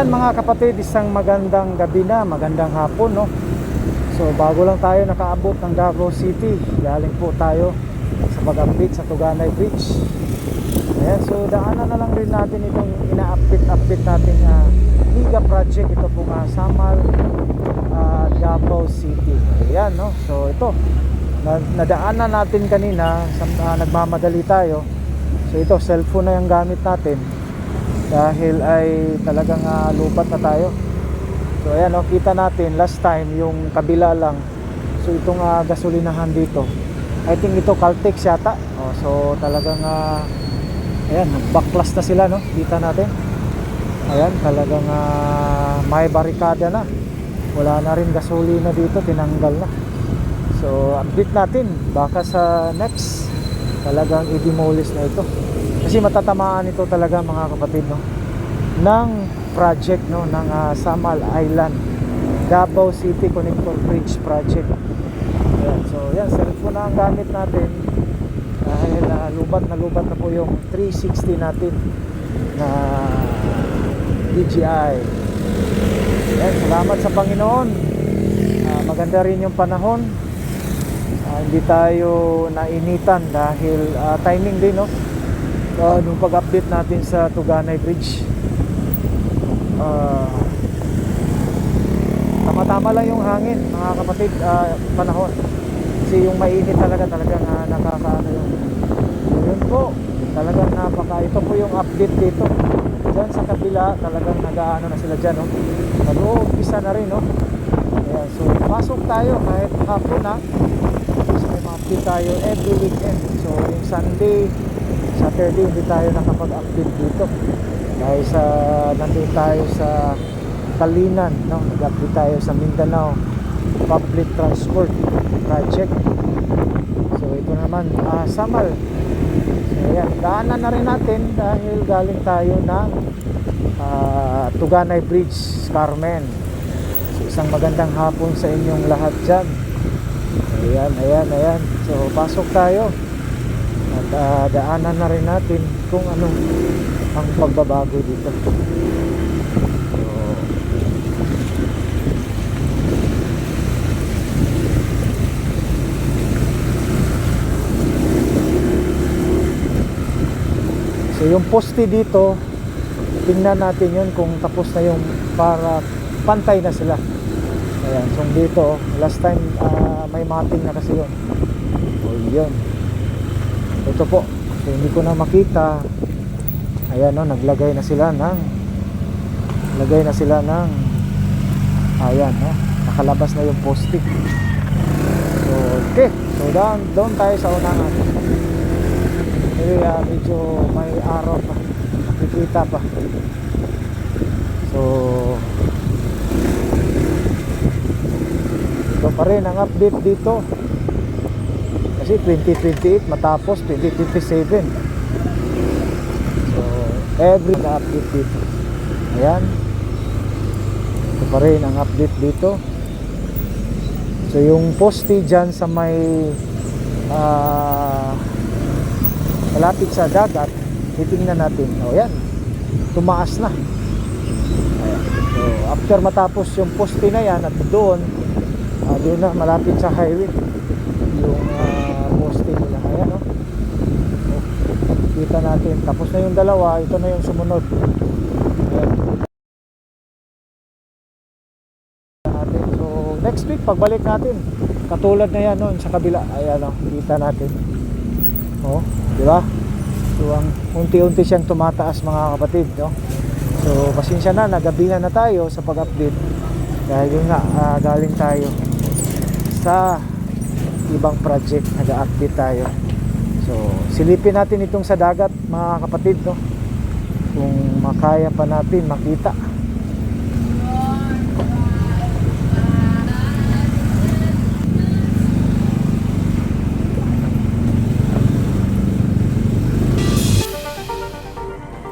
Ayan mga kapatid, isang magandang gabi na, magandang hapon, no? So bago lang tayo nakaabot ng Davao City, galing po tayo sa pag-update sa Tuganay Bridge. Ayan, so daanan na lang rin natin itong ina-update natin Liga Project. Ito po Samal, Davao City. Ayan, no? So ito, nadaanan natin kanina, nagmamadali tayo. So ito, cellphone na yung gamit natin dahil ay talagang lubat na tayo. So ayan, kita natin last time yung kabila lang. So itong gasolinahan dito, I think ito Caltex yata. So talagang ayan, backlash na sila, no? Kita natin. Ayan, talagang may barikada na. Wala na rin gasolina dito, tinanggal na. So update natin, baka sa next talagang i-demolish na ito. Kasi matatamaan ito talaga mga kapatid, no, ng project, no, ng Samal Island Davao City Connector Bridge Project. Ayan, so yan, cellphone na ang gamit natin dahil lubat na po yung 360 natin na DJI. Ayan, salamat sa Panginoon. Maganda rin yung panahon. Hindi tayo nainitan dahil timing din, no? Nung pag-update natin sa Tuganay Bridge, tama-tama lang yung hangin mga kapatid, panahon. Kasi yung mainit talagang nakakaano yun po, talagang ito po yung update dito. Diyan sa kabila talagang nag-aano na sila dyan, no? Nag-uumpisa na rin, no? Ayan, so pasok tayo kahit hapon na. So may update tayo every weekend. So yung Sunday, Saturday hindi tayo nakapag-update dito dahil nandun tayo sa Talinan, no? Nag-update tayo sa Mindanao Public Transport Project. So ito naman Samal. So ayan, daanan na rin natin dahil galing tayo ng Tuganay Bridge, Carmen. So isang magandang hapon sa inyong lahat dyan. Ayan. So pasok tayo at daanan na rin natin kung anong ang pagbabago dito. So yung poste dito, tingnan natin yun kung tapos na yung, para pantay na sila. Ayan, so dito last time may mating na kasi yun. Yun, ito po, so hindi ko na makita. Ayan, no, naglagay na sila ng ayan, no, nakalabas na yung poste. So okay, so down tayo sa unahan. Medyo may araw pa, nakikita pa. So ito pa rin ang update dito kasi 2028 matapos 2027. So every update dito. Ayan, ito pa rin ang update dito. So yung poste dyan sa may malapit sa dagat, titingnan natin. Ayan, tumaas na. Ayan. So after matapos yung poste na yan, at doon na malapit sa highway yung poste nila. Ayan, no? Kita natin, tapos na yung dalawa, ito na yung sumunod. Ayan. So next week pagbalik natin, katulad na yan noon sa kabila. Ayan, no? Kita natin, di ba? So ang unti-unti siyang tumataas mga kapatid, no? So pasensya na, nagabihan na tayo sa pag-update dahil yun nga, galing tayo sa ibang project, nag-update tayo. So silipin natin itong sa dagat mga kapatid, no? Kung makaya pa natin makita.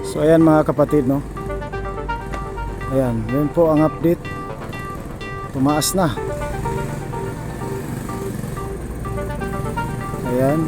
So ayan mga kapatid, no? Ayan, yun po ang update. Tumaas na. Ayan.